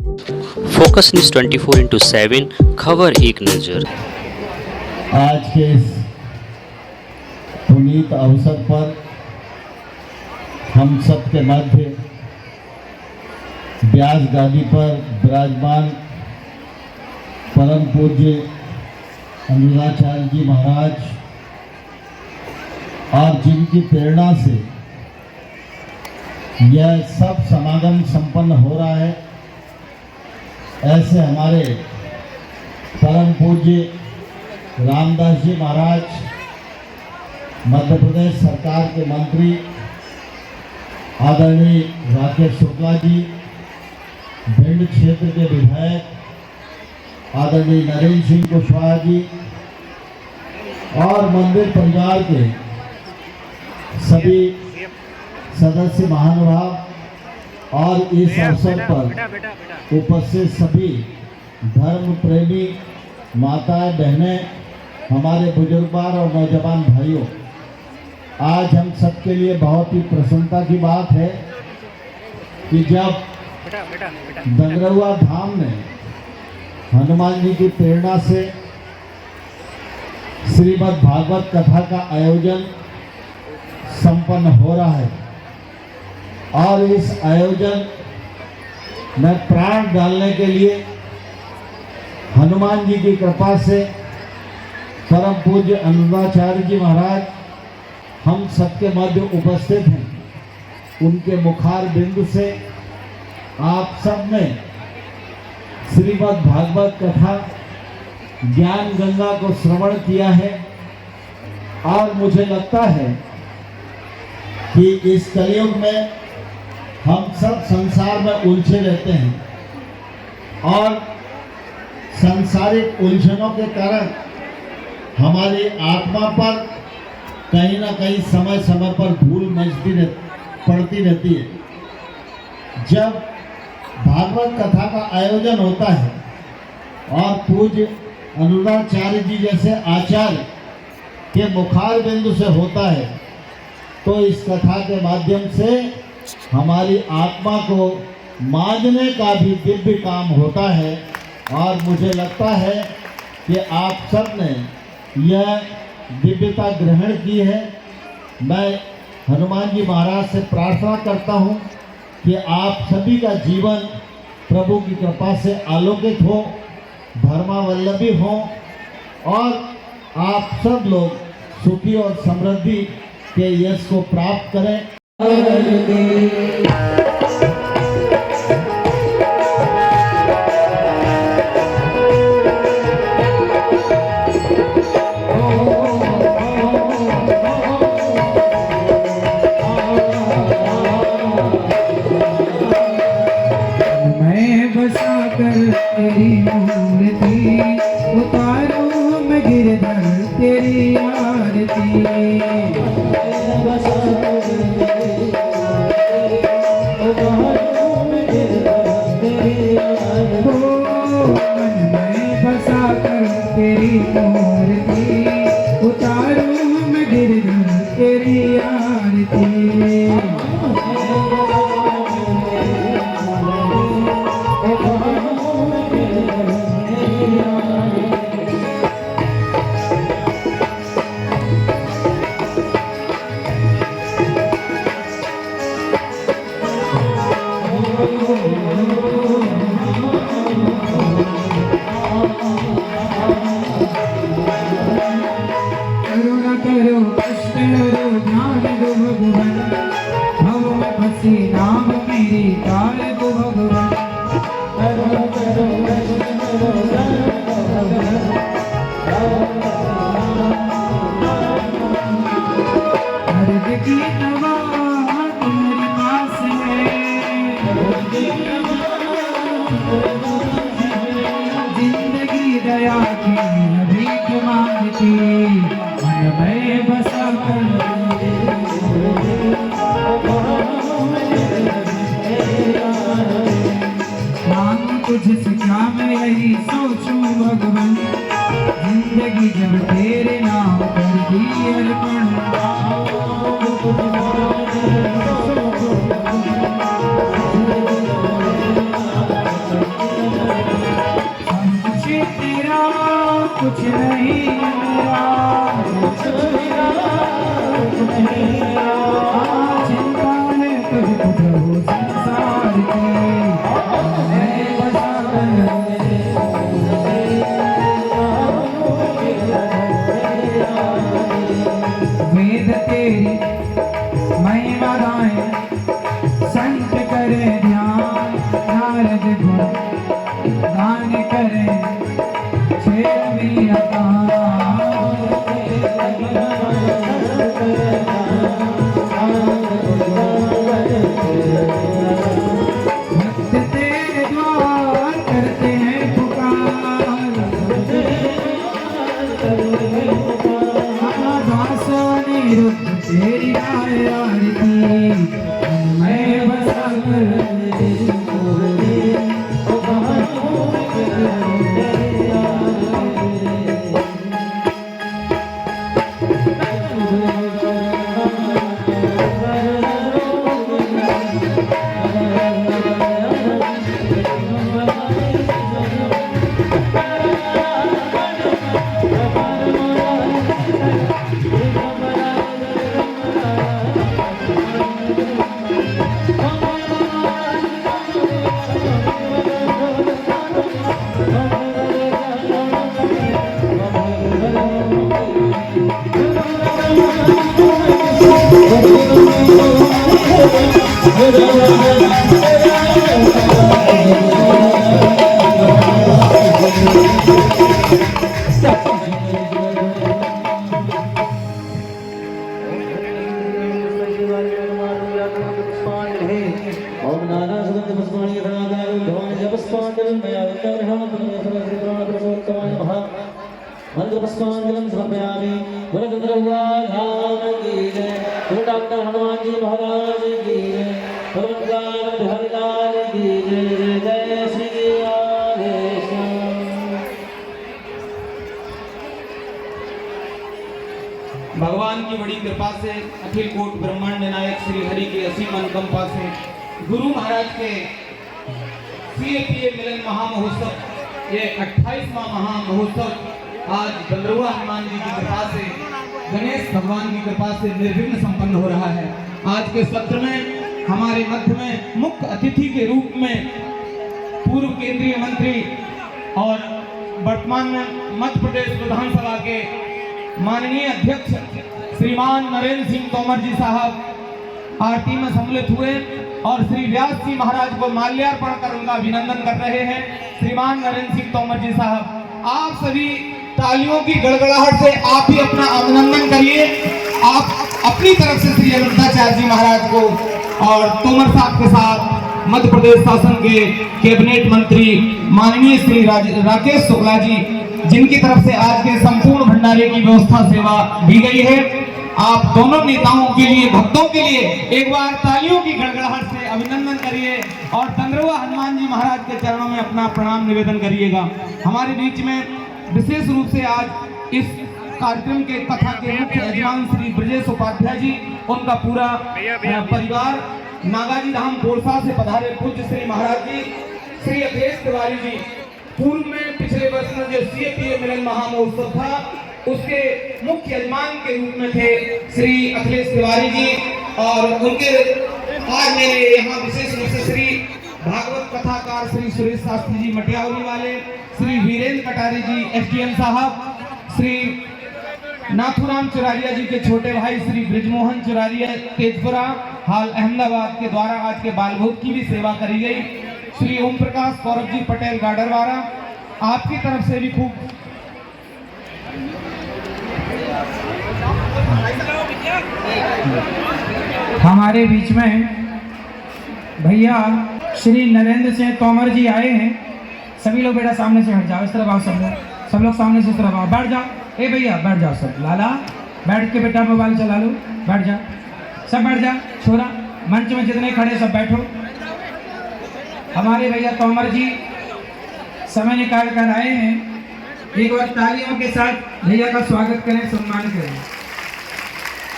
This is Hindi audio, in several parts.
फोकस न्यूज 24/7 खबर एक नज़र। आज के इस पुनीत अवसर पर हम सबके मध्य व्यास गादी पर विराजमान परम पूज्य अनुराचार्य जी महाराज और जिनकी प्रेरणा से यह सब समागम संपन्न हो रहा है, ऐसे हमारे परम पूज्य रामदास जी महाराज, मध्य प्रदेश सरकार के मंत्री आदरणीय राकेश शुक्ला जी, भिंड क्षेत्र के विधायक आदरणीय नरेंद्र सिंह कुशवाहा जी और मंदिर परिवार के सभी सदस्य महानुभाव और इस अवसर पर उपस्थित सभी धर्म प्रेमी माताएं बहनें, हमारे बुजुर्गवार और नौजवान भाइयों, आज हम सबके लिए बहुत ही प्रसन्नता की बात है कि जब दंगरहुआ धाम में हनुमान जी की प्रेरणा से श्रीमद् भागवत कथा का आयोजन संपन्न हो रहा है और इस आयोजन में प्राण डालने के लिए हनुमान जी की कृपा से परम पूज्य अनुराचार्य जी महाराज हम सबके मध्य उपस्थित हैं। उनके मुखार बिंदु से आप सब ने श्रीमद् भागवत कथा ज्ञान गंगा को श्रवण किया है और मुझे लगता है कि इस कलयुग में हम सब संसार में उलझे रहते हैं और सांसारिक उलझनों के कारण हमारी आत्मा पर कहीं ना कहीं समय समय पर धूल पड़ती रहती है। जब भागवत कथा का आयोजन होता है और पूज्य अनुराचार्य जी जैसे आचार्य के मुखार बिंदु से होता है, तो इस कथा के माध्यम से हमारी आत्मा को मांझने का भी दिव्य काम होता है और मुझे लगता है कि आप सब ने यह दिव्यता ग्रहण की है। मैं हनुमान जी महाराज से प्रार्थना करता हूं कि आप सभी का जीवन प्रभु की कृपा से आलोकित हो, धर्मावलंबी हो और आप सब लोग सुखी और समृद्धि के यश को प्राप्त करें। तेरी मूर्ति उतारूं मैं गिरधर तेरी आरती, मन में बसा कर तेरी मूर्ति उतारूं मैं गिरधर तेरी आरती। करुणा करो कष्ट करो ध्यान दो भगवान, भव में बसी नाम मेरी तार दो भगवान। करुणा करो कष्ट करो अर्ज की दवा तुम्हारी पास है, जिंदगी दया की भीख मांगती, मन में बसा कर मांगू तुझसे क्या मैं यही सोचूं भगवान, जिंदगी जब तेरे नाम कर दी अर्पण। कुछ नहीं मेरा, चिंता है तुझको प्रभु संसार की, मैं बसा वेद तेरी महिमा गाए, संत करे ध्यान, नारद गुण गान करे, भक्त तेरे द्वार करते हैं पुकार, दास अनिरुद्ध तेरी गाय आरती, मैं बसा समर्पयामि। डॉक्टर हनुमान जी महाराज की जय, हरिलाल की जय, जय श्री राधे श्याम। भगवान की बड़ी कृपा से अखिल कोट ब्रह्मांड नायक श्री हरि के असीम अनुकंपा से गुरु महाराज के सीएपीए मिलन महामहोत्सव, ये 28वां महामहोत्सव आज गंधर्वा हनुमान जी की कृपा से, गणेश भगवान की कृपा से निर्विघ्न संपन्न हो रहा है। आज के सत्र में हमारे मध्य में मुख्य अतिथि के रूप में पूर्व केंद्रीय मंत्री और वर्तमान में मध्य प्रदेश विधानसभा के माननीय अध्यक्ष श्रीमान नरेंद्र सिंह तोमर जी साहब आरती में सम्मिलित हुए और श्री व्यास जी महाराज को माल्यार्पण कर उनका अभिनंदन कर रहे हैं। श्रीमान नरेंद्र सिंह तोमर जी साहब, आप सभी तालियों की गड़गड़ाहट से आप ही अपना अभिनंदन करिए। आप अपनी तरफ से श्री अयोध्याचार्य जी महाराज को और तोमर साहब के साथ मध्य प्रदेश शासन के कैबिनेट मंत्री माननीय श्री राकेश शुक्ला जी, जिनकी तरफ से आज के संपूर्ण भंडारे की व्यवस्था सेवा दी गई है, आप दोनों नेताओं के लिए, भक्तों के लिए एक बार तालियों की गड़गड़ाहट से अभिनंदन करिए और गंधर्वा हनुमान जी महाराज के चरणों में अपना प्रणाम निवेदन करिएगा। हमारे बीच में विशेष रूप से आज इस कार्यक्रम के कथा के मुख्य यजमान श्री ब्रजेश उपाध्याय जी, उनका पूरा परिवार, नागाजी धाम बोरसा से पधारे पूज्य श्री महाराज जी, श्री अखिलेश तिवारी जी, पूर्व में पिछले वर्ष में जो सीएपीए मिलन महामहोत्सव था उसके मुख्य यजमान के रूप में थे श्री अखिलेश तिवारी जी, और उनके आज मेरे यहाँ विशेष रूप से श्री भागवत कथाकार श्री सुरेश शास्त्री जी मटियावली वाले, श्री वीरेंद्र कटारे जी एसडीएम साहब, श्री नाथुराम चुरारिया जी के छोटे भाई श्री ब्रिजमोहन चुरारिया तेजपुरा हाल अहमदाबाद के द्वारा आज के बालभोग की भी सेवा करी गई। श्री ओम प्रकाश सौरभ जी पटेल गाडरवारा, आपकी तरफ से भी खूब हमारे बीच में भैया श्री नरेंद्र सिंह तोमर जी आए हैं। सभी लोग बेटा सामने से हट जाओ, इस तरफ आओ, सब लोग सामने से इस तरफ आओ, बैठ जाओ। ए भैया बैठ जाओ सब, लाला बैठ के बेटा मोबाइल चला लो, बैठ जाओ सब, बैठ जाओ छोरा, मंच में जितने खड़े सब बैठो। हमारे भैया तोमर जी समय निकाल कर आए हैं, एक बार तालियों के साथ भैया का स्वागत करें, सम्मान करें।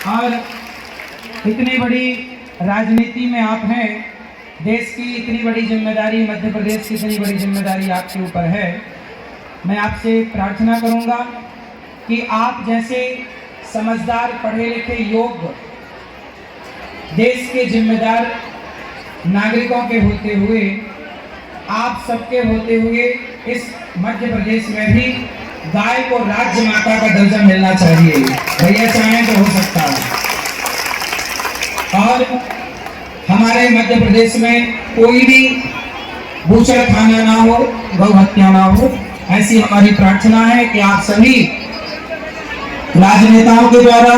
और इतनी बड़ी राजनीति में आप हैं, देश की इतनी बड़ी जिम्मेदारी, मध्य प्रदेश की इतनी बड़ी जिम्मेदारी आपके ऊपर है, मैं आपसे प्रार्थना करूंगा कि आप जैसे समझदार, पढ़े लिखे, योग्य, देश के जिम्मेदार नागरिकों के होते हुए, आप सबके होते हुए इस मध्य प्रदेश में भी गाय को राज्य माता का दर्जा मिलना चाहिए। भैया चाहें तो हो सकता है। और हमारे मध्य प्रदेश में कोई भी बूचड़खाना ना हो, गौ हत्या ना हो, ऐसी हमारी प्रार्थना है कि आप सभी राजनेताओं के द्वारा,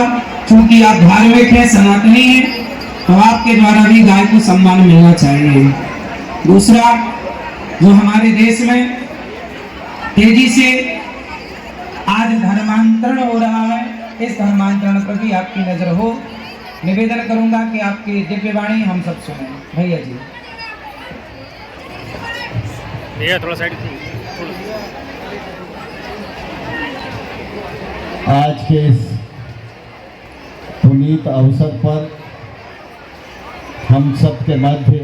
क्योंकि आप धार्मिक हैं, सनातनी हैं, तो आपके द्वारा भी गाय को सम्मान मिलना चाहिए। दूसरा, जो हमारे देश में तेजी से आज धर्मांतरण हो रहा है, इस धर्मांतरण पर भी आपकी नजर हो। निवेदन करूंगा कि आपकी दिव्य वाणी हम सब सुने। भैया जी, भैया थोड़ा साइड। आज के इस पुनीत अवसर पर हम सब के मध्य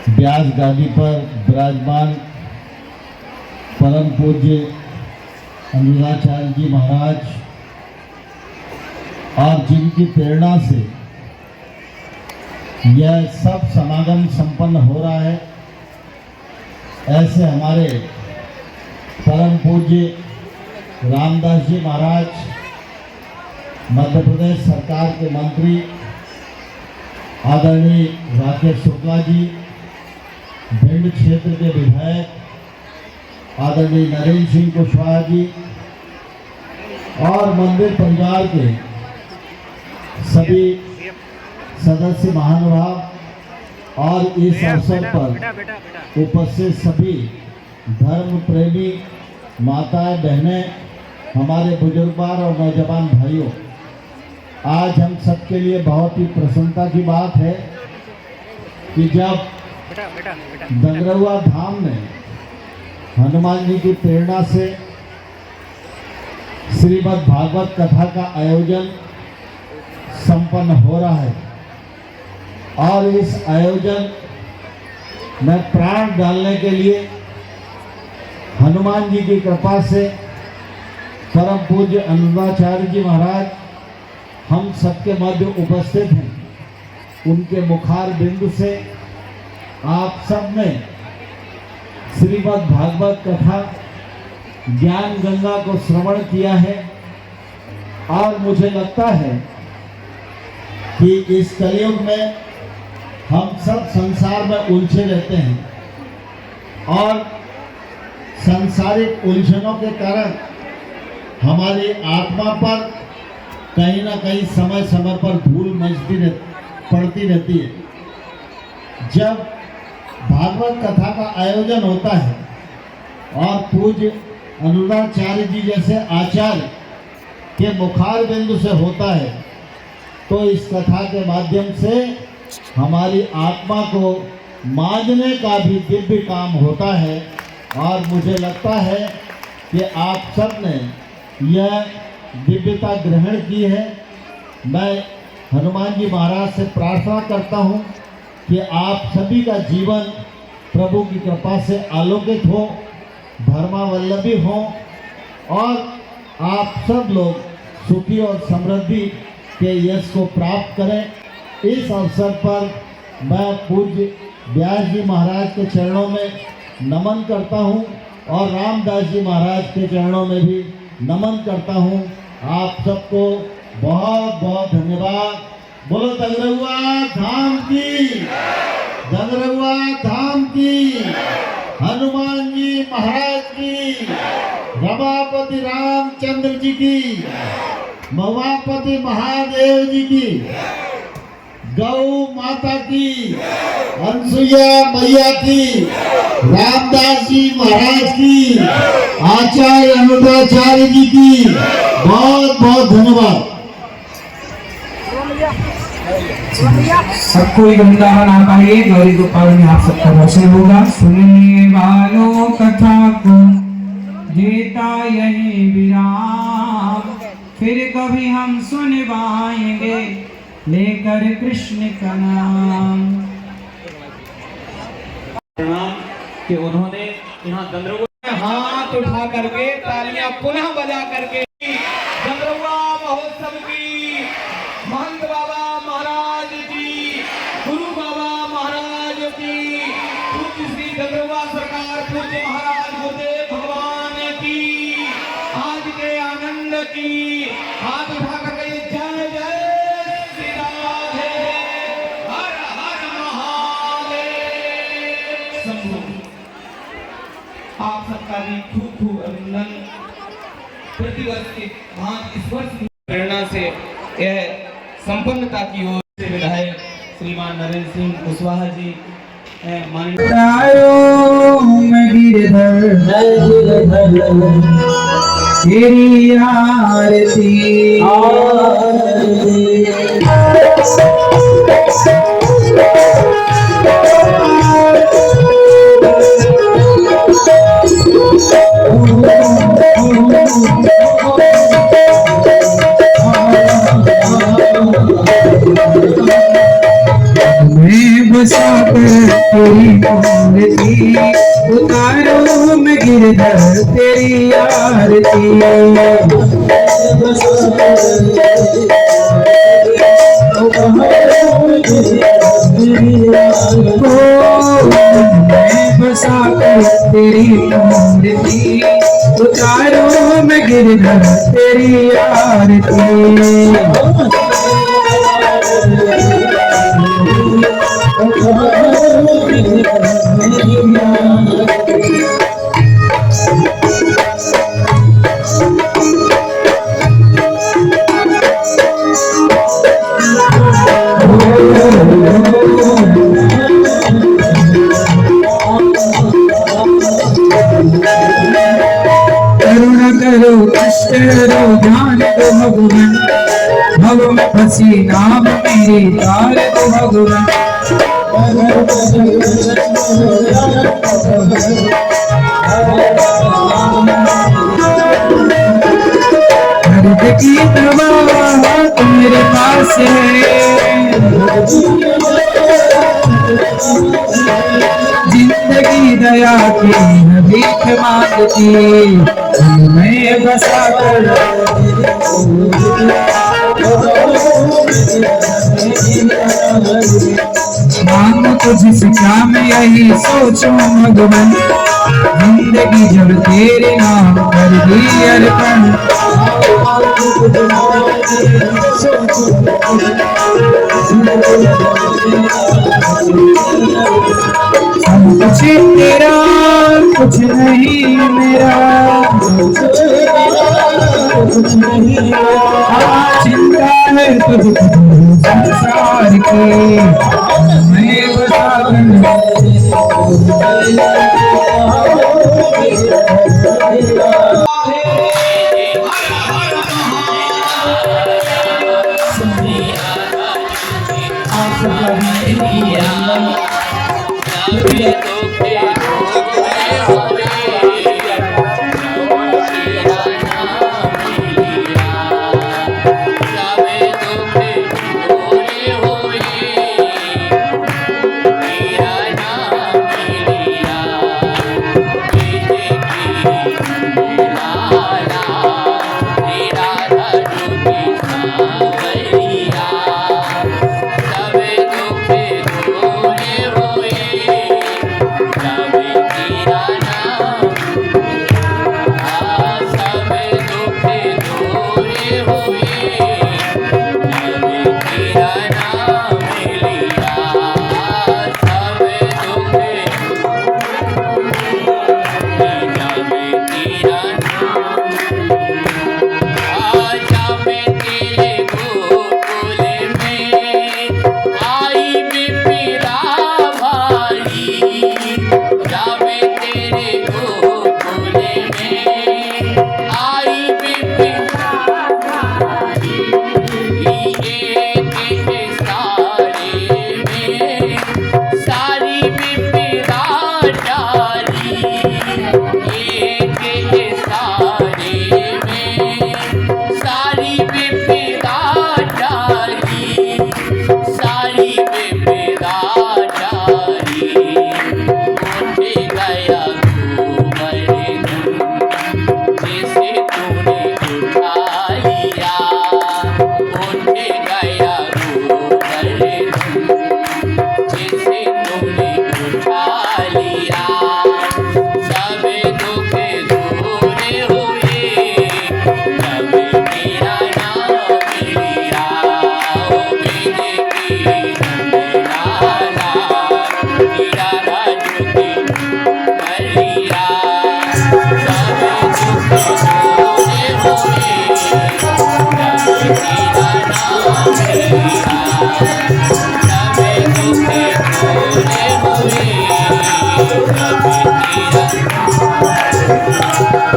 व्यास गादी पर विराजमान परम पूज्य अनुराचार्य जी महाराज और जिनकी प्रेरणा से यह सब समागम संपन्न हो रहा है, ऐसे हमारे परम पूज्य रामदास जी महाराज, मध्य प्रदेश सरकार के मंत्री आदरणीय राकेश शुक्ला जी, भिंड क्षेत्र के विधायक आदरणीय नरेंद्र सिंह कुशवाहा जी और मंदिर परिवार के सभी सदस्य महानुभाव और इस अवसर पर उपस्थित सभी धर्म प्रेमी माताएं, बहनें, हमारे बुजुर्गवार और नौजवान भाइयों, आज हम सबके लिए बहुत ही प्रसन्नता की बात है कि जब दंगरहुआ धाम में हनुमान जी की प्रेरणा से श्रीमद् भागवत कथा का आयोजन संपन्न हो रहा है और इस आयोजन में प्राण डालने के लिए हनुमान जी की कृपा से परम पूज्य अनुराचार्य जी महाराज हम सबके मध्य उपस्थित हैं। उनके मुखार बिंदु से आप सब ने श्रीमद् भागवत कथा ज्ञान गंगा को श्रवण किया है और मुझे लगता है कि इस कलयुग में हम सब संसार में उलझे रहते हैं और सांसारिक उलझनों के कारण हमारी आत्मा पर कहीं ना कहीं समय समय पर धूल पड़ती रहती है। जब भागवत कथा का आयोजन होता है और पूज्य अनुराचार्य जी जैसे आचार्य के मुखार बिंदु से होता है, तो इस कथा के माध्यम से हमारी आत्मा को मांझने का भी दिव्य काम होता है। और मुझे लगता है कि आप सब ने यह दिव्यता ग्रहण की है। मैं हनुमान जी महाराज से प्रार्थना करता हूँ कि आप सभी का जीवन प्रभु की कृपा से आलोकित हो, धर्मावलंबी हो और आप सब लोग सुखी और समृद्धि के यश को प्राप्त करें। इस अवसर पर मैं पूज्य व्यास जी महाराज के चरणों में नमन करता हूँ और रामदास जी महाराज के चरणों में भी नमन करता हूँ। आप सबको बहुत बहुत धन्यवाद। बोलो दंगरहुआ धाम की, दंगरहुआ धाम की, हनुमान जी महाराज की, रमापति रामचंद्र जी की, मवापति महादेव जी की, गौ माता की, अनसुईया मैया की, रामदास जी महाराज की, आचार्य अनुराचार्य जी की बहुत बहुत धन्यवाद। सबको वृंदावन आ पाइए, गौरी गोपाल में आप सबका दर्शन होगा। सुनने वालों कथा को देता यही विराम, फिर कभी हम सुनवाएंगे लेकर कृष्ण का नाम। प्रणाम कि उन्होंने यहाँ दंगरहुआ हाथ उठा करके तालियां पुनः बजा करके गंगरौआ महोत्सव की महंत बाबा महाराज की, गुरु बाबा महाराज की, पूज्य श्री गंगरौआ सरकार पूज्य महाराज गुरुदेव भगवान की, आज के आनंद की हाथ उठा करके जय जय श्री राधे, हर हर महादेव। शंभु। आप सबका भी खूब खूब अभिनंदन। प्रतिवर्ष के भांति इस वर्ष की प्रेरणा से यह संपन्नता की ओर से विधायक श्रीमान नरेंद्र सिंह कुशवाहा जी माननीय तेरी आरती मैं बसा कर तेरी मूर्ति उतारो मैं गिरधर तेरी आरती मैं बसा कर तेरी मूर्ति उतारो मैं गिरधर तेरी आरती करो कष्ट करो ध्यान दो भगवान, भगवान हसी नाम मेरी तार दो भगवान, दर्द की दवा तो मेरे पास है, जिंदगी दया की भीख मांगती मैं बसा कर मांगो तुझसे क्या मैं यही सोचूं भगवान, जिंदगी जब तेरे नाम कर दी अर्पण कुछ तेरा कुछ नहीं मेरा, चिंता है तुझ संसार की मैं बता जावे तेरे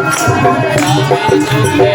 स्वामी सुखे